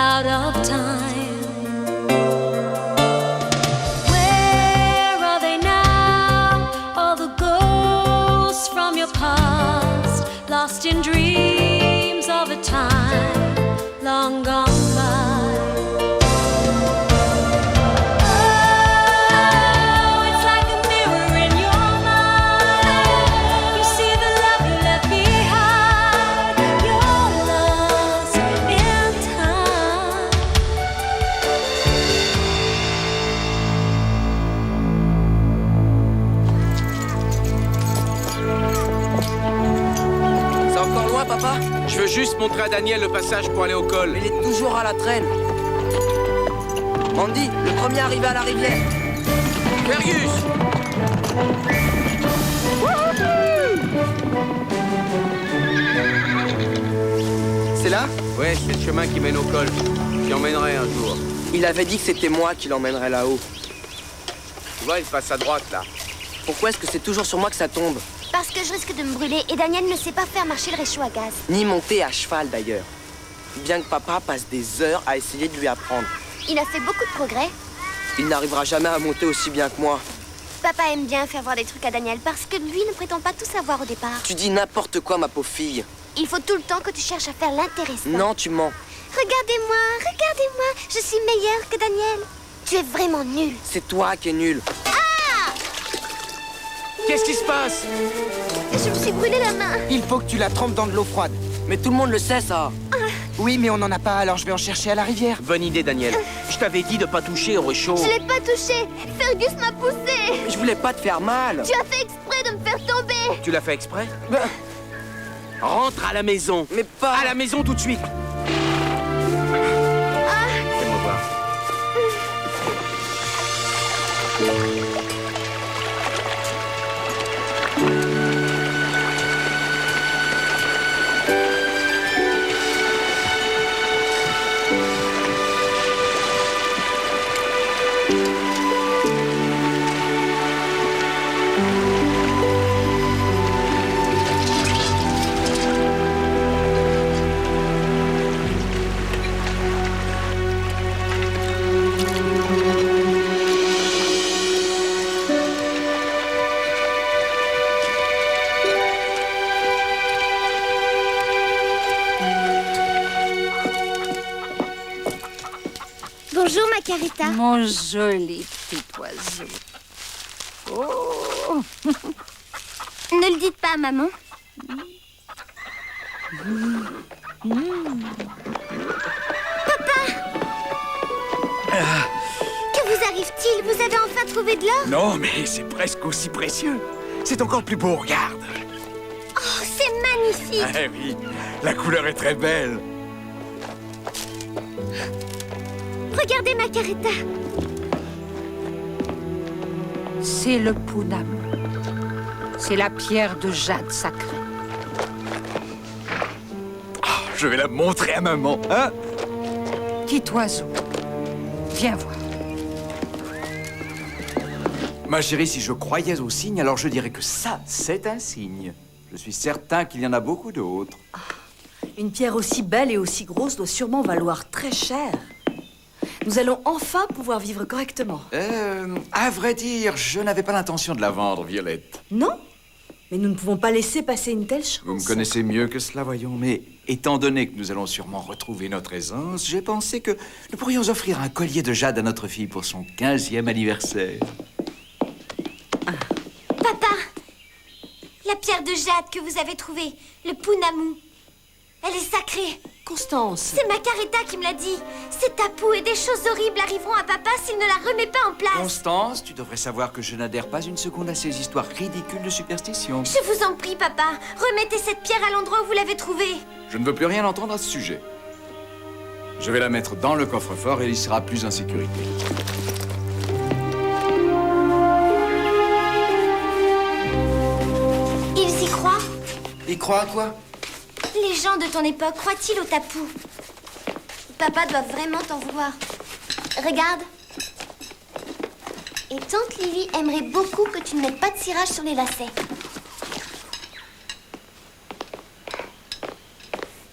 out of time. Where are they now? All the ghosts from your past, lost in dreams of a time long gone by. Papa? Je veux juste montrer à Daniel le passage pour aller au col. Mais il est toujours à la traîne. Mandy, le premier arrivé à la rivière. Fergus! C'est là? Ouais, c'est le chemin qui mène au col. J'y emmènerai un jour. Il avait dit que c'était moi qui l'emmènerais là-haut. Tu vois, il passe à droite, là. Pourquoi est-ce que c'est toujours sur moi que ça tombe? Parce que je risque de me brûler et Daniel ne sait pas faire marcher le réchaud à gaz. Ni monter à cheval, d'ailleurs. Bien que papa passe des heures à essayer de lui apprendre. Il a fait beaucoup de progrès. Il n'arrivera jamais à monter aussi bien que moi. Papa aime bien faire voir des trucs à Daniel parce que lui ne prétend pas tout savoir au départ. Tu dis n'importe quoi, ma pauvre fille. Il faut tout le temps que tu cherches à faire l'intéressant. Non, tu mens. Regardez-moi, regardez-moi. Je suis meilleure que Daniel. Tu es vraiment nul. C'est toi qui es nul. Qu'est-ce qui se passe? Je me suis brûlé la main. Il faut que tu la trempes dans de l'eau froide. Mais tout le monde le sait, ça. Oui, mais on n'en a pas, alors je vais en chercher à la rivière. Bonne idée, Daniel. Je t'avais dit de pas toucher au réchaud. Je l'ai pas touché. Fergus m'a poussé. Je voulais pas te faire mal. Tu as fait exprès de me faire tomber. Tu l'as fait exprès? Rentre à la maison. Mais pas... À la maison tout de suite. Fais-moi voir. Bonjour, Macarita. Mon joli petit oiseau. Oh! Ne le dites pas à maman. Que vous arrive-t-il? Vous avez enfin trouvé de l'or? Non, mais c'est presque aussi précieux. C'est encore plus beau, regarde. Oh, c'est magnifique. Ah oui, la couleur est très belle. Regardez, Macarita. C'est le Pounam. C'est la pierre de jade sacrée. Je vais la montrer à maman, hein? Petit oiseau, viens voir. Ma chérie, si je croyais au signe, alors je dirais que ça, c'est un signe. Je suis certain qu'il y en a beaucoup d'autres. Une pierre aussi belle et aussi grosse doit sûrement valoir très cher. Nous allons enfin pouvoir vivre correctement. À vrai dire, je n'avais pas l'intention de la vendre, Violette. Non? Mais nous ne pouvons pas laisser passer une telle chance. Vous me connaissez mieux que cela, voyons. Mais étant donné que nous allons sûrement retrouver notre aisance, j'ai pensé que nous pourrions offrir un collier de jade à notre fille pour son 15e anniversaire. Papa, la pierre de jade que vous avez trouvée, le Pounamu, elle est sacrée. Constance. C'est Macarita qui me l'a dit. C'est tabou et des choses horribles arriveront à papa s'il ne la remet pas en place. Constance, tu devrais savoir que je n'adhère pas une seconde à ces histoires ridicules de superstition. Je vous en prie, papa. Remettez cette pierre à l'endroit où vous l'avez trouvée. Je ne veux plus rien entendre à ce sujet. Je vais la mettre dans le coffre-fort et il y sera plus en sécurité. Ils y croient? Il croit à quoi? Les gens de ton époque croient-ils au tapu? Papa doit vraiment t'en vouloir. Regarde. Et tante Lily aimerait beaucoup que tu ne mettes pas de cirage sur les lacets.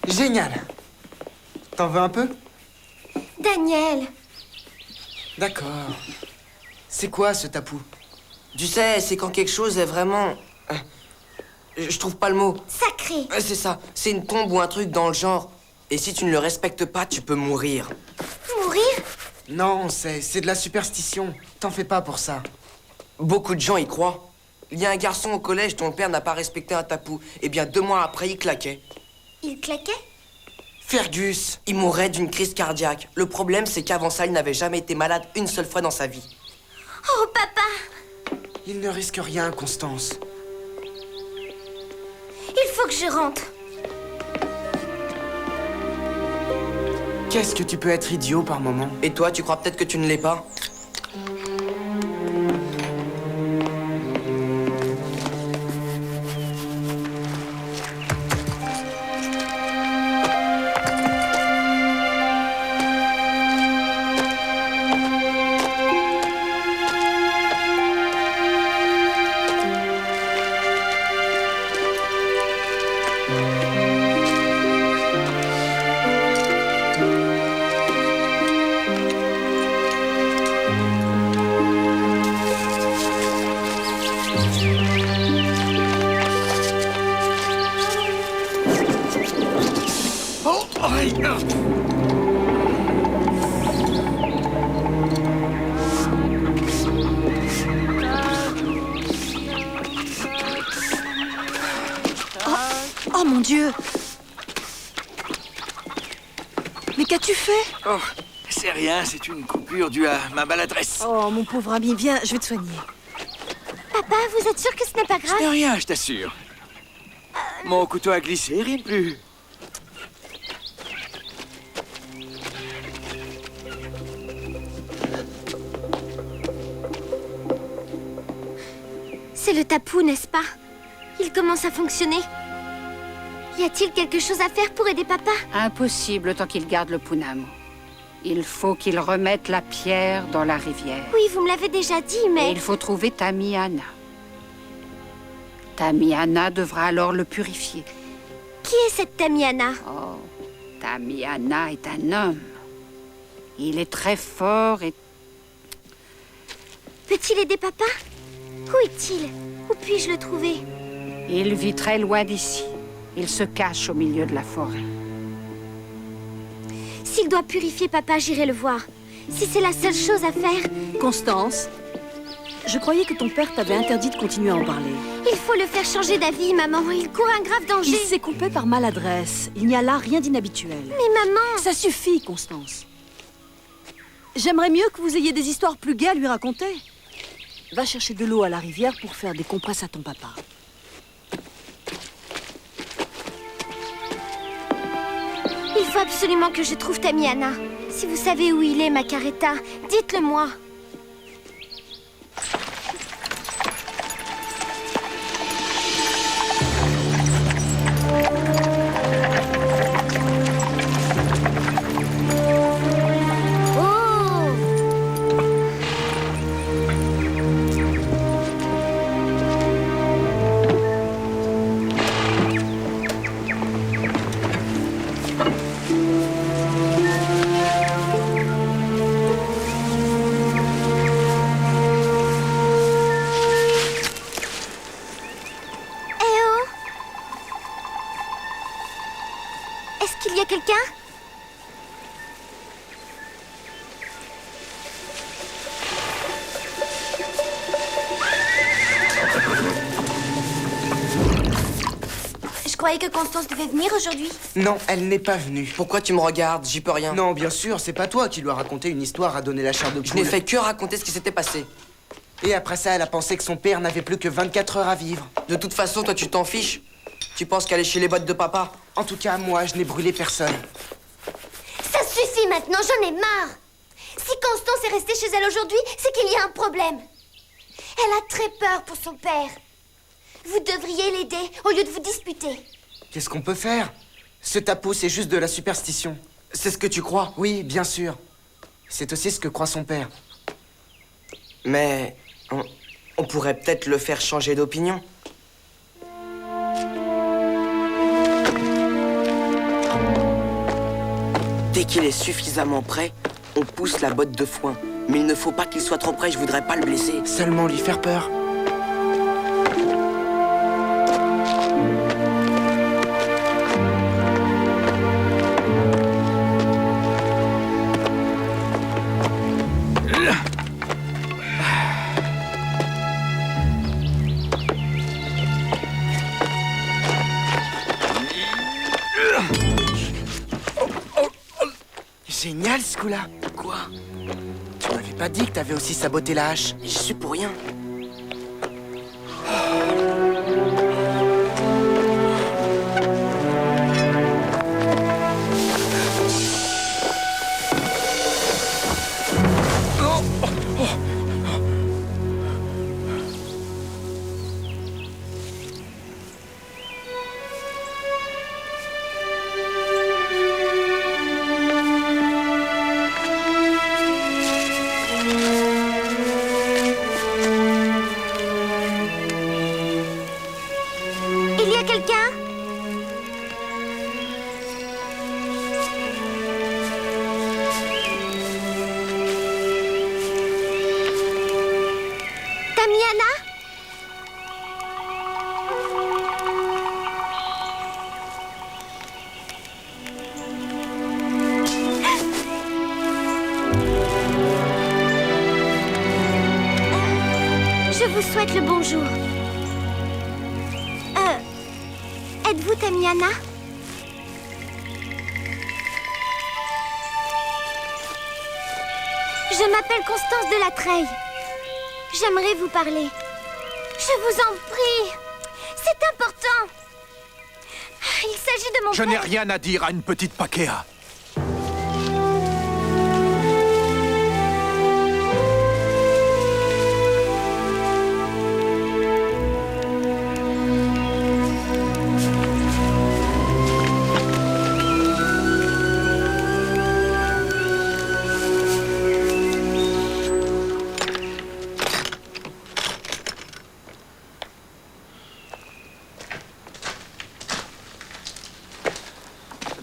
Génial. T'en veux un peu? Daniel. D'accord. C'est quoi ce tapou? Tu sais, c'est quand quelque chose est vraiment... Je trouve pas le mot. Sacré. C'est ça, c'est une tombe ou un truc dans le genre. Et si tu ne le respectes pas, tu peux mourir. Mourir? Non, c'est de la superstition. T'en fais pas pour ça. Beaucoup de gens y croient. Il y a un garçon au collège dont le père n'a pas respecté un tapou. Et bien 2 mois après, il claquait. Il claquait? Fergus! Il mourrait d'une crise cardiaque. Le problème, c'est qu'avant ça, il n'avait jamais été malade une seule fois dans sa vie. Oh, papa! Il ne risque rien, Constance. Il faut que je rentre. Qu'est-ce que tu peux être idiot par moment? Et toi, tu crois peut-être que tu ne l'es pas? Oh mon Dieu! Mais qu'as-tu fait? Oh, c'est rien, c'est une coupure due à ma maladresse. Oh mon pauvre ami, viens, je vais te soigner. Papa, vous êtes sûr que ce n'est pas grave? Ce n'est rien, je t'assure. Mon couteau a glissé, rien de plus. C'est le tapou, n'est-ce pas? Il commence à fonctionner. Y a-t-il quelque chose à faire pour aider papa? Impossible tant qu'il garde le Pounam. Il faut qu'il remette la pierre dans la rivière. Oui, vous me l'avez déjà dit, Et mais... il faut trouver Tamiana. Tamiana devra alors le purifier. Qui est cette Tamiana? Oh, Tamiana est un homme. Il est très fort et... Peut-il aider papa? Où est-il? Où puis-je le trouver? il vit très loin d'ici. Il se cache au milieu de la forêt. S'il doit purifier papa, j'irai le voir. Si c'est la seule chose à faire, Constance, je croyais que ton père t'avait interdit de continuer à en parler. il faut le faire changer d'avis, maman. Il court un grave Il danger. s'est coupé par maladresse. Il n'y a là rien d'inhabituel. Mais maman... Ça suffit, Constance. J'aimerais mieux que vous ayez des histoires plus gaies à lui raconter. Va chercher de l'eau à la rivière pour faire des compresses à ton papa. Il faut absolument que je trouve Tamiana. Si vous savez où il est, ma Caretta, dites-le moi. Est-ce qu'il y a quelqu'un? Je croyais que Constance devait venir aujourd'hui. Non, elle n'est pas venue. Pourquoi tu me regardes? J'y peux rien. Non, bien sûr, c'est pas toi qui lui as raconté une histoire à donner la chair de Je poule. n'ai fait que raconter ce qui s'était passé. Et après ça, elle a pensé que son père n'avait plus que 24 heures à vivre. De toute façon, toi, tu t'en fiches. Tu penses qu'elle est chez les bottes de papa? En tout cas, moi, je n'ai brûlé personne. Ça suffit maintenant, j'en ai marre. Si Constance est restée chez elle aujourd'hui, c'est qu'il y a un problème. Elle a très peur pour son père. Vous devriez l'aider au lieu de vous disputer. Qu'est-ce qu'on peut faire? Ce tapou, c'est juste de la superstition. C'est ce que tu crois? Oui, bien sûr. C'est aussi ce que croit son père. Mais on pourrait peut-être le faire changer d'opinion. Dès qu'il est suffisamment prêt, On pousse la botte de foin. Mais il ne faut pas qu'il soit trop près, je voudrais pas le blesser. Seulement lui faire peur. Génial ce coup-là. Quoi? Tu m'avais pas dit que t'avais aussi saboté la hache. J'y suis pour rien. Il y a quelqu'un? Damiana? Je vous souhaite le bonjour. Êtes-vous Damiana? Je m'appelle Constance de la Treille. J'aimerais vous parler. Je vous en prie. C'est important. Il s'agit de mon Je père. n'ai rien à dire à une petite Pakea.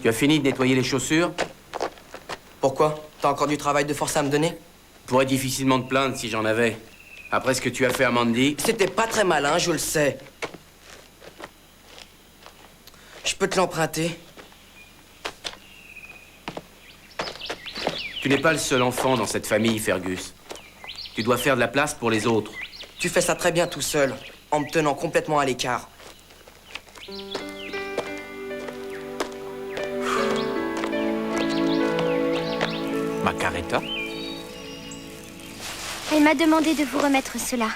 Tu as fini de nettoyer les chaussures? Pourquoi? T'as encore du travail de force à me donner? Je pourrais difficilement te plaindre si j'en avais. Après ce que tu as fait à Mandy. C'était pas très malin, je le sais. Je peux te l'emprunter. Tu n'es pas le seul enfant dans cette famille, Fergus. Tu dois faire de la place pour les autres. Tu fais ça très bien tout seul, en me tenant complètement à l'écart. Macareta? Elle m'a demandé de vous remettre cela.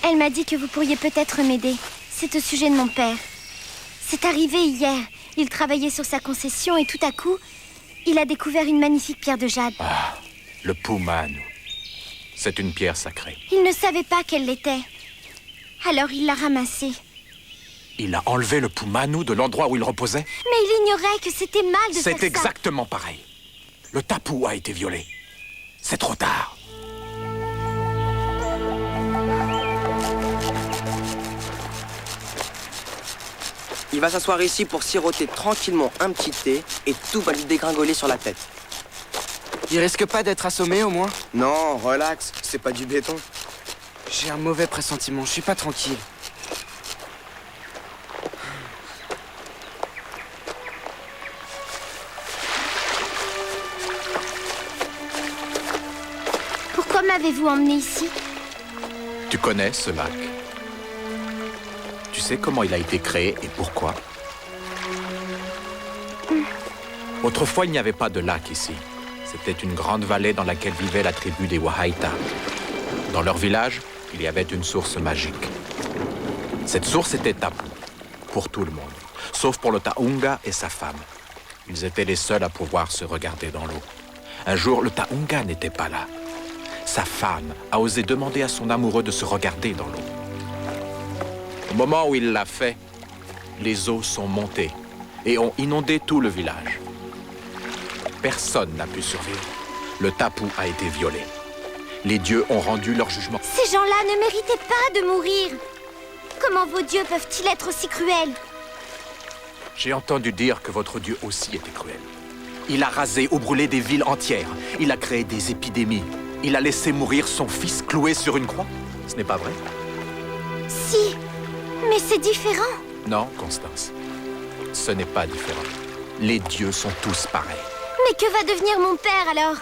Elle m'a dit que vous pourriez peut-être m'aider. C'est au sujet de mon père. C'est arrivé hier. Il travaillait sur sa concession et tout à coup, il a découvert une magnifique pierre de jade. Ah, le Pumanu. C'est une pierre sacrée. Il ne savait pas qu'elle l'était. Alors il l'a ramassée. Il a enlevé le Pumanu de l'endroit où il reposait? Mais il ignorait que c'était mal de faire ça. C'est exactement pareil. Le tapu a été violé. C'est trop tard. Il va s'asseoir ici pour siroter tranquillement un petit thé et tout va lui dégringoler sur la tête. Il risque pas d'être assommé au moins? Non, relax, c'est pas du béton. J'ai un mauvais pressentiment, je suis pas tranquille. Pourquoi m'avez-vous emmené ici? Tu connais ce lac? Tu sais comment il a été créé et pourquoi? Autrefois, il n'y avait pas de lac ici. C'était une grande vallée dans laquelle vivait la tribu des Wahaita. Dans leur village, il y avait une source magique. Cette source était tapu pour tout le monde, sauf pour le Taunga et sa femme. Ils étaient les seuls à pouvoir se regarder dans l'eau. Un jour, le Taunga n'était pas là. Sa femme a osé demander à son amoureux de se regarder dans l'eau. Au moment où il l'a fait, les eaux sont montées et ont inondé tout le village. Personne n'a pu survivre. Le tapu a été violé. Les dieux ont rendu leur jugement. Ces gens-là ne méritaient pas de mourir. Comment vos dieux peuvent-ils être aussi cruels? J'ai entendu dire que votre dieu aussi était cruel. Il a rasé ou brûlé des villes entières. Il a créé des épidémies. Il a laissé mourir son fils cloué sur une croix. Ce n'est pas vrai? Si, mais c'est différent. Non, Constance. Ce n'est pas différent. Les dieux sont tous pareils. Mais que va devenir mon père alors?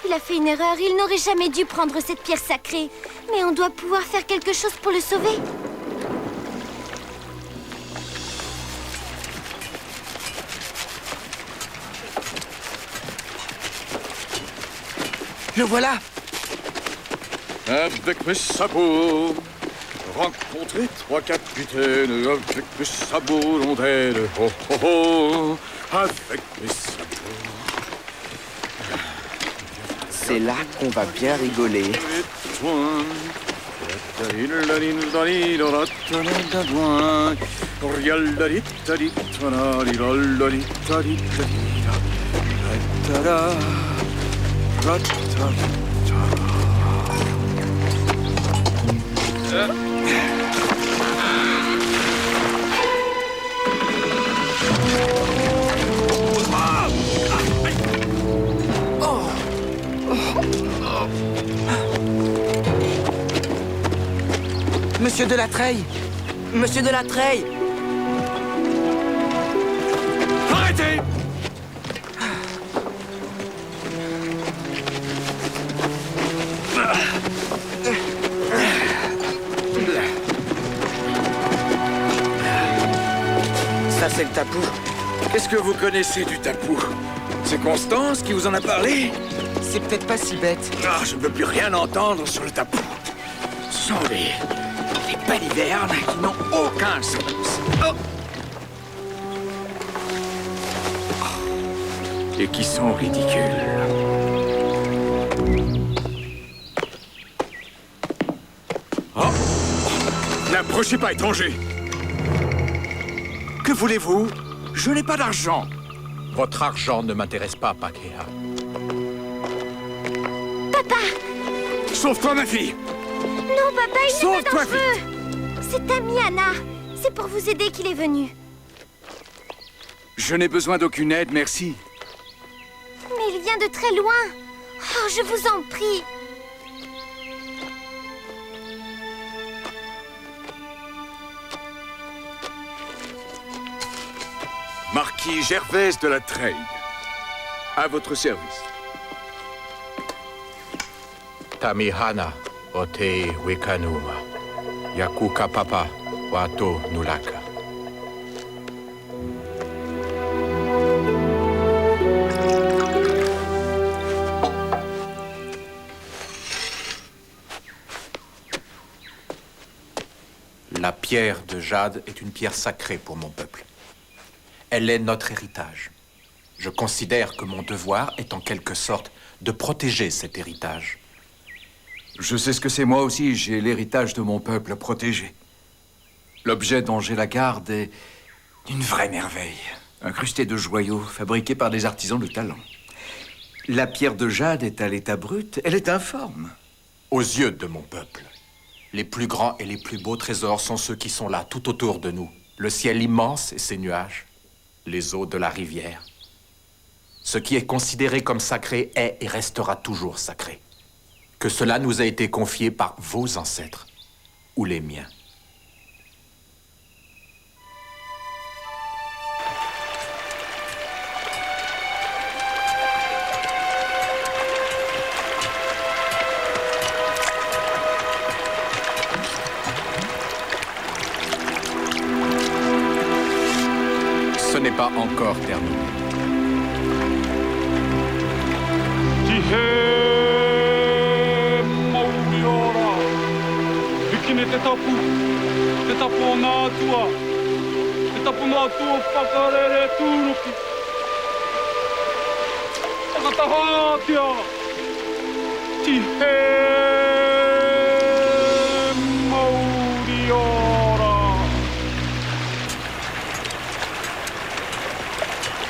Il a fait une erreur, il n'aurait jamais dû prendre cette pierre sacrée. Mais on doit pouvoir faire quelque chose pour le sauver. Le voilà. Avec mes sabots, rencontrer 3 capitaines, avec mes sabots d'ondelles, oh oh oh, avec mes sabots. C'est là qu'on va bien rigoler. Monsieur de la Treille! Monsieur de la Treille! Arrêtez! Ça, c'est le tapou. Qu'est-ce que vous connaissez du tapou? C'est Constance qui vous en a parlé? C'est peut-être pas si bête. Ah, je ne veux plus rien entendre sur le tapou. Ce sont des balivernes qui n'ont aucun sens. Oh. Et qui sont ridicules. Oh! N'approchez pas, étranger! Que voulez-vous? Je n'ai pas d'argent. Votre argent ne m'intéresse pas, Pakea. Sauve-toi, ma fille! Non, papa, il n'est pas Sauve-toi, dangereux. C'est ami Anna. C'est pour vous aider qu'il est venu. Je n'ai besoin d'aucune aide, merci. Mais il vient de très loin. Oh, je vous en prie. Marquis Gervaise de la Treille, à votre service. Tamihana, Ote Wikanuma, Yakuka Papa, Wato Nulaka. La pierre de jade est une pierre sacrée pour mon peuple. Elle est notre héritage. Je considère que mon devoir est en quelque sorte de protéger cet héritage. Je sais ce que c'est, moi aussi. J'ai l'héritage de mon peuple à protéger. L'objet dont j'ai la garde est une vraie merveille. Incrusté de joyaux, fabriqués par des artisans de talent. La pierre de jade est à l'état brut. Elle est informe. Aux yeux de mon peuple, les plus grands et les plus beaux trésors sont ceux qui sont là, tout autour de nous. Le ciel immense et ses nuages, les eaux de la rivière. Ce qui est considéré comme sacré est et restera toujours sacré. Que cela nous a été confié par vos ancêtres ou les miens. Ce n'est pas encore terminé.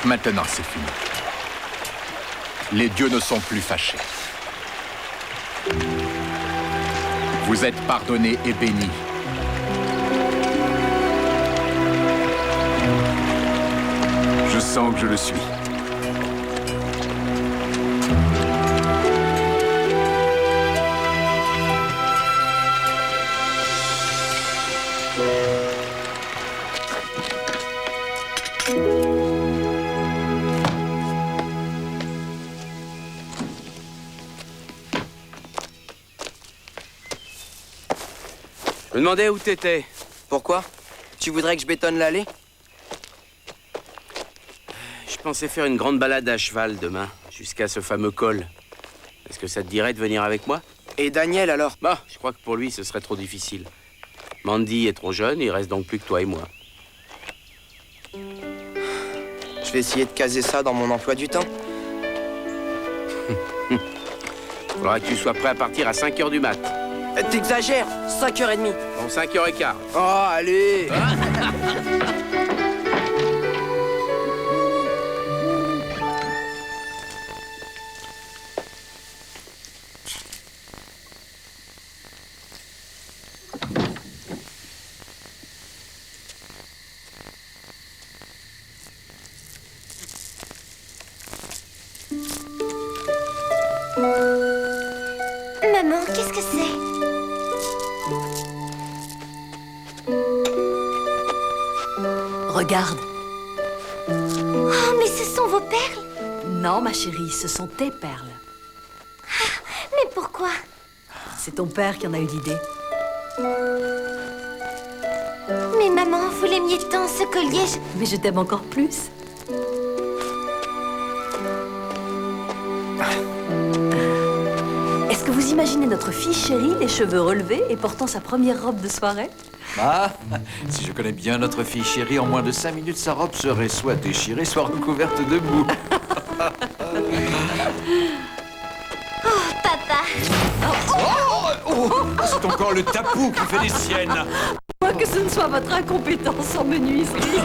Maintenant, c'est fini. Les dieux ne sont plus fâchés. Vous êtes pardonné et béni. Je sens que je le suis. Je me demandais où t'étais. Pourquoi? Tu voudrais que je bétonne l'allée? Je pensais faire une grande balade à cheval demain, jusqu'à ce fameux col. Est-ce que ça te dirait de venir avec moi? Et Daniel, alors? Bah, je crois que pour lui, ce serait trop difficile. Mandy est trop jeune, il reste donc plus que toi et moi. Je vais essayer de caser ça dans mon emploi du temps. Faudra que tu sois prêt à partir à 5 h du mat. T'exagères! 5h30. Bon, 5 h 15. Oh, allez! Maman, qu'est-ce que c'est? Regarde. Oh, mais ce sont vos perles? Non, ma chérie, ce sont tes perles. Mais pourquoi? C'est ton père qui en a eu l'idée. Mais maman, vous l'aimiez tant, ce collier. Mais je t'aime encore plus. Est-ce que vous imaginez notre fille chérie, les cheveux relevés et portant sa première robe de soirée? Ah, si je connais bien notre fille chérie, en moins de 5 minutes, sa robe serait soit déchirée, soit recouverte de boue. Papa! C'est encore le tapou qui fait des siennes. Moi que ce ne soit votre incompétence en menuiserie.